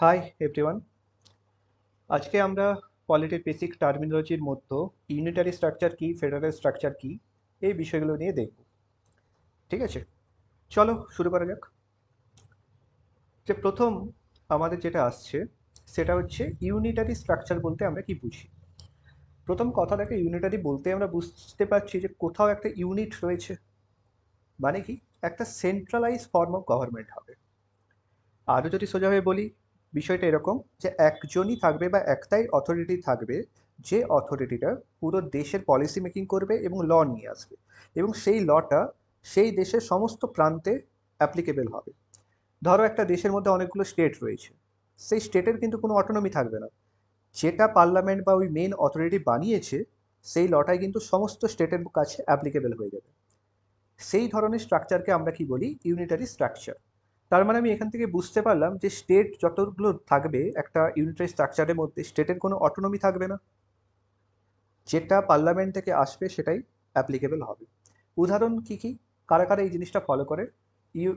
Hi everyone. আজকে আমরা পলিটির basic টার্মিনোলজির মধ্যে ইউনিটারি স্ট্রাকচার কি, ফেডারেল স্ট্রাকচার কি, এই বিষয়গুলো নিয়ে দেখব। ঠিক আছে, চলো শুরু করা যাক। যে প্রথম আমাদের যেটা আসছে সেটা হচ্ছে ইউনিটারি স্ট্রাকচার বলতে আমরা কি বুঝি। প্রথম কথাটাকে ইউনিটারি বলতে আমরা বুঝতে পারছি যে কোথাও একটা ইউনিট রয়েছে, মানে কি একটা সেন্ট্রালাইজ ফর্ম অফ গভর্নমেন্ট হবে। আরও যদি সোজাভাবে বলি, বিষয়টা এরকম যে একজনই থাকবে বা একটাই অথরিটি থাকবে, যে অথরিটিটা পুরো দেশের পলিসি মেকিং করবে এবং ল নিয়ে আসবে, এবং সেই লটা সেই দেশের সমস্ত প্রান্তে অ্যাপ্লিকেবল হবে। ধরো একটা দেশের মধ্যে অনেকগুলো স্টেট রয়েছে, সেই স্টেটের কিন্তু কোনো অটোনমি থাকবে না। যেটা পার্লামেন্ট বা ওই মেন অথরিটি বানিয়েছে সেই লটাই কিন্তু সমস্ত স্টেটের কাছে অ্যাপ্লিকেবল হয়ে যাবে। সেই ধরনের স্ট্রাকচারকে আমরা কি বলি, ইউনিটারি স্ট্রাকচার। তার মানে আমি এখান থেকে বুঝতে পারলাম যে স্টেট যতগুলো থাকবে একটা ইউনিটারি স্ট্রাকচারের মধ্যে, স্টেটের কোনো অটোনমি থাকবে না, যেটা পার্লামেন্ট থেকে আসবে সেটাই অ্যাপ্লিকেবল হবে। উদাহরণ কি কি, কারা কারা এই জিনিসটা ফলো করে? U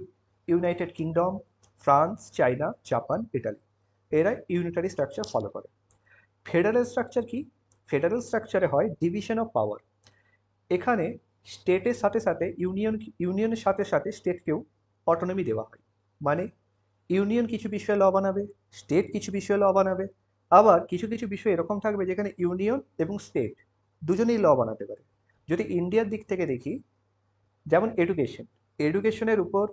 United Kingdom, France, China, Japan, Italy, এরা ইউনিটারি স্ট্রাকচার ফলো করে। ফেডারেল স্ট্রাকচার কি? ফেডারেল স্ট্রাকচারে হয় ডিভিশন অফ পাওয়ার। এখানে স্টেটের সাথে সাথে ইউনিয়নের সাথে সাথে স্টেটকেও অটোনমি দেওয়া হয়। মানে ইউনিয়ন কিছু বিষয়ে ল বানাবে, স্টেট কিছু বিষয়ে ল বানাবে। আবার কিছু কিছু বিষয় এরকম থাকবে যেখানে ইউনিয়ন এবং স্টেট দুজনেই ল বানাতে পারে। যদি ইন্ডিয়ার দিক থেকে দেখি, যেমন এডুকেশন, এডুকেশনের উপর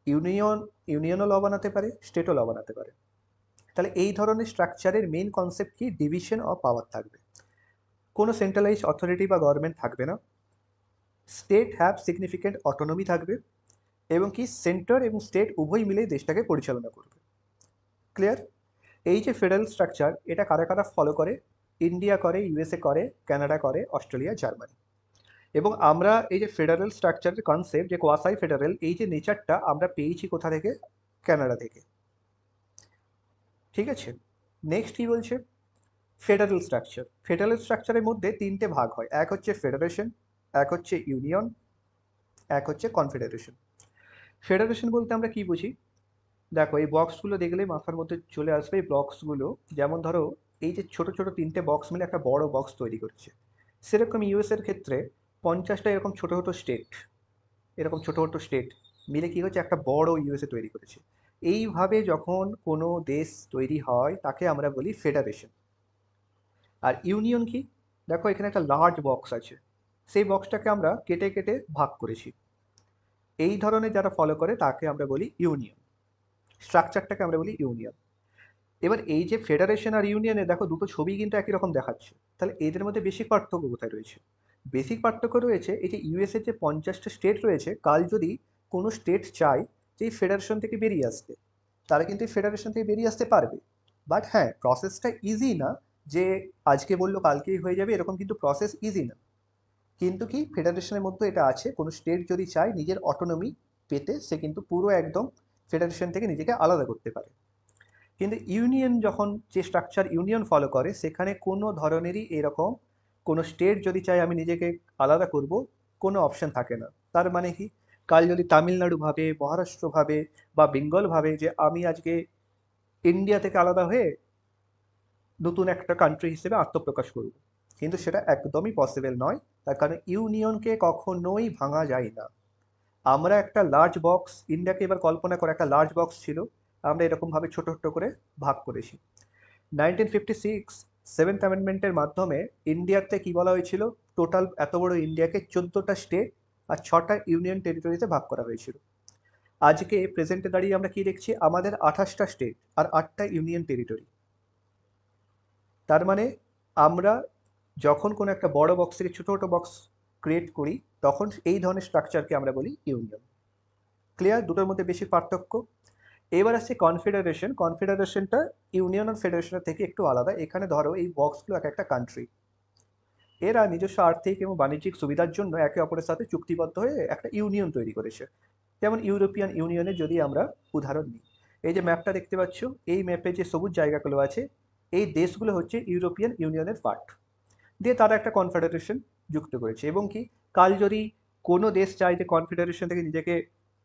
ইউনিয়ন ইউনিয়নও ল বানাতে পারে, স্টেটও ল বানাতে পারে। তাহলে এই ধরনের স্ট্রাকচারের মেন কনসেপ্ট কি, ডিভিশন অফ পাওয়ার থাকবে। কোনো সেন্ট্রালাইজ অথরিটি বা গভর্নমেন্ট থাকবে না, স্টেট হ্যাভ সিগনিফিক্যান্ট অটোনমি থাকবে, এবং কি সেন্টার এবং স্টেট উভয় মিলেই দেশটাকে পরিচালনা করবে। ক্লিয়ার? এই যে ফেডারেল স্ট্রাকচার, এটা কারা কারা ফলো করে? ইন্ডিয়া করে, ইউএসএ করে, কানাডা করে, অস্ট্রেলিয়া, জার্মানি। এবং আমরা এই যে ফেডারেল স্ট্রাকচারের কনসেপ্ট, যে কোয়াসাই ফেডারেল, এই যে নেচারটা আমরা পেয়েছি কোথা থেকে? কানাডা থেকে। ঠিক আছে, নেক্সট কি বলছে? Federal structure. ফেডারেল স্ট্রাকচারের মধ্যে তিনটে ভাগ হয়, এক হচ্ছে ফেডারেশন, এক হচ্ছে ইউনিয়ন, এক হচ্ছে কনফেডারেশন। ফেডারেশন বলতে আমরা কি বুঝি? দেখো, এই বক্সগুলো দেখলে মাথার মধ্যে চলে আসবে এই বক্সগুলো। যেমন ধরো, এই যে ছোট ছোট তিনটে বক্স মিলে একটা বড় বক্স তৈরি করছে, সেরকম ইউএস এর ক্ষেত্রে 50টা এরকম ছোট ছোট স্টেট, এরকম ছোট ছোট স্টেট মিলে কি হচ্ছে, একটা বড় ইউএসএ তৈরি করেছে। এইভাবে যখন কোনো দেশ তৈরি হয় তাকে আমরা বলি ফেডারেশন। আর ইউনিয়ন কি? দেখো এখানে একটা লার্জ বক্স আছে, সেই বক্সটাকে আমরা কেটে কেটে ভাগ করেছি। এই ধরনের যারা ফলো করে তাকে আমরা বলি ইউনিয়ন, স্ট্রাকচারটাকে আমরা বলি ইউনিয়ন। এবার এই যে ফেডারেশন আর ইউনিয়নে দেখো দুটো ছবি কিন্তু একই রকম দেখাচ্ছে, তাহলে এদের মধ্যে বেসিক পার্থক্য কোথায় রয়েছে? বেসিক পার্থক্য রয়েছে এই যে ইউএসএ যে 50টা স্টেট রয়েছে, কাল যদি কোনো স্টেট চায় যে এই ফেডারেশন থেকে বেরিয়ে আসতে, তারা কিন্তু এই ফেডারেশন থেকে বেরিয়ে আসতে পারবে। বাট হ্যাঁ, প্রসেসটা ইজি না, যে আজকে বললো কালকেই হয়ে যাবে, এরকম কিন্তু প্রসেস ইজি না। কিন্তু কি ফেডারেশনের মধ্যে এটা আছে, কোনো স্টেট যদি চায় নিজের অটোনমি পেতে, সে কিন্তু পুরো একদম ফেডারেশন থেকে নিজেকে আলাদা করতে পারে। কিন্তু ইউনিয়ন যখন যে স্ট্রাকচার ইউনিয়ন ফলো করে, সেখানে কোনো ধরনেরই এরকম কোনো স্টেট যদি চায় আমি নিজেকে আলাদা করব, কোনো অপশন থাকে না। তার মানে কি, কাল যদি তামিলনাড়ু ভাবে, মহারাষ্ট্র ভাবে, বা বেঙ্গল ভাবে যে আমি আজকে ইন্ডিয়া থেকে আলাদা হয়ে নতুন একটা কান্ট্রি হিসেবে আত্মপ্রকাশ করব, কিন্তু সেটা একদমই পসিবল নয়। তার কারণ ইউনিয়নকে কখনোই ভাঙা যায় না। আমরা একটা লার্জ বক্স, ইন্ডিয়াকে এবার কল্পনা করে একটা লার্জ বক্স ছিল, আমরা এরকমভাবে ছোট ছোট করে ভাগ করেছি। 1956 সেভেন্থ অ্যামেন্ডমেন্টের মাধ্যমে ইন্ডিয়াতে কি বলা হয়েছিল, টোটাল এত বড় ইন্ডিয়াকে 14টা স্টেট আর 6টা ইউনিয়ন টেরিটরিতে ভাগ করা হয়েছিল। আজকে প্রেজেন্টে দাঁড়িয়ে আমরা কি দেখছি, আমাদের 28টা স্টেট আর 8টা ইউনিয়ন টেরিটরি। তার মানে আমরা যখন কোনো একটা বড় বক্স থেকে ছোট ছোট বক্স ক্রিয়েট করি, তখন এই ধরনের স্ট্রাকচারকে আমরা বলি ইউনিয়ন। ক্লিয়ার? দুটোর মধ্যে বেশি পার্থক্য। এবার আসছে কনফেডারেশন। কনফেডারেশনটা ইউনিয়ন আর ফেডারেশনের থেকে একটু আলাদা। এখানে ধরো এই বক্সগুলো এক একটা কান্ট্রি, এরা নিজস্ব আর্থিক এবং বাণিজ্যিক সুবিধার জন্য একে অপরের সাথে চুক্তিবদ্ধ হয়ে একটা ইউনিয়ন তৈরি করেছে। যেমন ইউরোপিয়ান ইউনিয়নের যদি আমরা উদাহরণ নিই, এই যে ম্যাপটা দেখতে পাচ্ছ, এই ম্যাপে যে সবুজ জায়গাগুলো আছে, এই দেশগুলো হচ্ছে ইউরোপিয়ান ইউনিয়নের পার্ট। দিয়ে তারা একটা কনফেডারেশন যুক্ত করেছে, এবং কি কাল যদি কোনো দেশ চায় যে কনফেডারেশন থেকে নিজেকে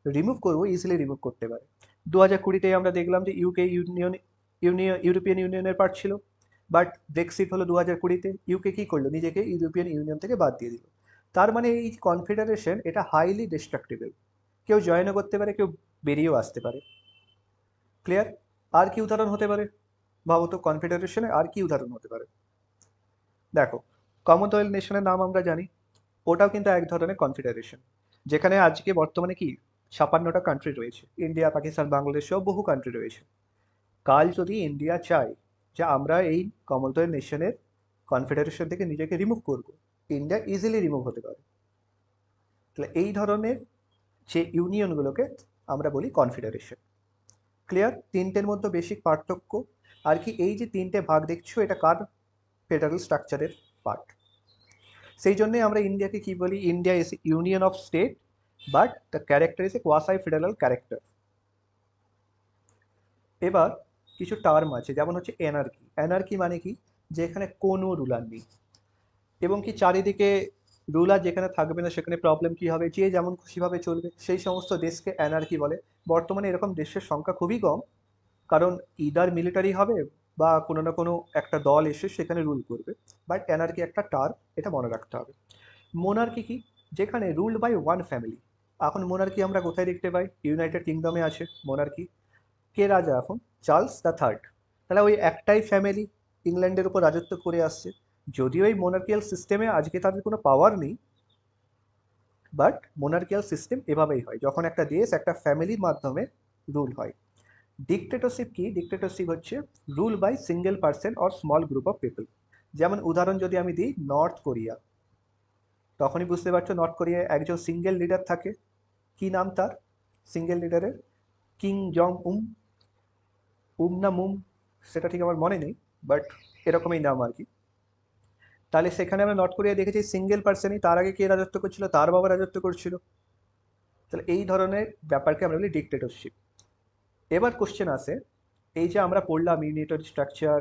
রিমুভ করবো, ইজিলি রিমুভ করতে পারে। 2020-তে আমরা দেখলাম যে ইউকে ইউনিয়ন ইউরোপিয়ান ইউনিয়নের পার্ট ছিল, বাট ব্রেক্সিট হলো 2020-তে, ইউকে কী করলো, নিজেকে ইউরোপিয়ান ইউনিয়ন থেকে বাদ দিয়ে দিল। তার মানে এই কনফেডারেশন এটা হাইলি ডিস্ট্রাকটিবল, কেউ জয়েনও করতে পারে, কেউ বেরিয়েও আসতে পারে। ক্লিয়ার? আর কি উদাহরণ হতে পারে ভাবো তো, কনফেডারেশনে আর কি উদাহরণ হতে পারে? দেখো, কমনওয়েলথ নেশনের নাম আমরা জানি, ওটাও কিন্তু এক ধরনের কনফেডারেশন, যেখানে আজকে বর্তমানে কি 56টা কান্ট্রি রয়েছে, ইন্ডিয়া, পাকিস্তান, বাংলাদেশ সহ বহু কান্ট্রি রয়েছে। কাল যদি ইন্ডিয়া চায় যে আমরা এই কমনওয়েলথ নেশনের কনফেডারেশন থেকে নিজেকে রিমুভ করব, ইন্ডিয়া ইজিলি রিমুভ হতে পারে। তাহলে এই ধরনের যে ইউনিয়নগুলোকে আমরা বলি কনফেডারেশন। ক্লিয়ার? তিনটের মধ্যে বেসিক পার্থক্য আর কি, এই যে তিনটে ভাগ দেখছো এটা কার ফেডারেল স্ট্রাকচারের পার্ট। সেই জন্যই আমরা ইন্ডিয়াকে কি বলি, India is union of state but the character is a quasi federal character. এবার কিছু টার্ম আছে, যেমন হচ্ছে এনার্কি। এনার্কি মানে কি, যে এখানে কোনো রুলার নেই, এবং কি চারিদিকে রুলার যেখানে থাকবে না সেখানে প্রবলেম কি হবে, যে যেমন খুশিভাবে চলবে, সেই সমস্ত দেশকে অ্যানার্কি বলে। বর্তমানে এরকম দেশের সংখ্যা খুবই কম, কারণ ইদার মিলিটারি হবে বা কোনো না কোনো একটা দল এসে সেখানে রুল করবে, বাট অ্যানার্কি একটা টার্ম, এটা মনে রাখতে হবে। মোনার্কি কি, যেখানে রুলড বাই ওয়ান ফ্যামিলি। এখন মোনার্কি আমরা কোথায় দেখতে পাই? ইউনাইটেড কিংডমে আছে মোনার্কি। কে রাজা এখন? Charles the third. তাহলে ওই একটাই ফ্যামিলি ইংল্যান্ডের উপর রাজত্ব করে আসছে। যদিও এই মোনার্কিয়াল সিস্টেমে আজকে তাদের কোনো পাওয়ার নেই, বাট মোনার্কিয়াল সিস্টেম এভাবেই হয়, যখন একটা দেশ একটা ফ্যামিলির মাধ্যমে রুল হয়। ডিক্টেটরশিপ কি? ডিক্টেটরশিপ হচ্ছে rule by single person or small group of people. যেমন উদাহরণ যদি আমি দিই, নর্থ কোরিয়া, তখনই বুঝতে পারছো নর্থ কোরিয়ায় একজন সিঙ্গেল লিডার থাকে। কি নাম তার সিঙ্গেল লিডারের? কিং জং উম, না মুম, সেটা ঠিক আমার মনে নেই, বাট এরকমই নাম আর কি। তাহলে সেখানে আমরা নর্থ কোরিয়া দেখেছি সিঙ্গেল পার্সনই, তার আগে কে রাজত্ব করছিল? তার বাবা রাজত্ব করছিল। তাহলে এই ধরনের ব্যাপারকে আমরা বলি ডিক্টেটরশিপ। এবার কোশ্চেন আসে, এই যে আমরা পড়লাম ইউনিটরি স্ট্রাকচার,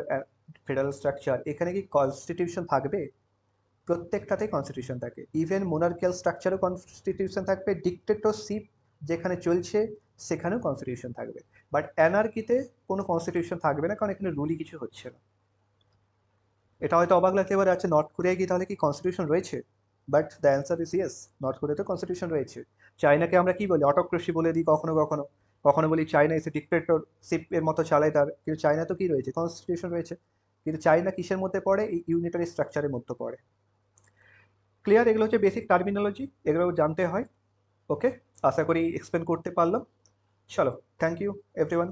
ফেডারেল স্ট্রাকচার, এখানে কি কনস্টিটিউশন থাকবে? প্রত্যেকটাতেই কনস্টিটিউশন থাকে, ইভেন মোনার্কিয়াল স্ট্রাকচারও কনস্টিটিউশন থাকবে, ডিক্টেটরশিপ যেখানে চলছে সেখানেও কনস্টিটিউশন থাকবে, বাট অ্যানার্কিতে কোনো কনস্টিটিউশন থাকবে না, কারণ এখানে রুলই কিছু হচ্ছে না। এটা হয়তো অবাক লাগতে পারে, আছে নর্থ কোরিয়ায় কি তাহলে কি কনস্টিটিউশন রয়েছে? But the answer is yes, north কোরিয়াতে কনস্টিটিউশন রয়েছে। চায়নাকে আমরা কি বলি? অটোক্রেসি বলে দিই কখনো কখনো, কখনো বলি চায়না এসে ডিক্টেটরশিপ এর মতো চালায় তার, কিন্তু চায়না তো কি রয়েছে? কনস্টিটিউশন রয়েছে। কিন্তু চায়না কিসের মধ্যে পড়ে? এই ইউনিটারি স্ট্রাকচারের মধ্যে পড়ে। ক্লিয়ার? এগুলো হচ্ছে বেসিক টার্মিনোলজি, এগুলো জানতে হয়। ওকে, আশা করি এক্সপ্লেন করতে পারলাম। চলো, থ্যাংক ইউ এভরিওয়ান।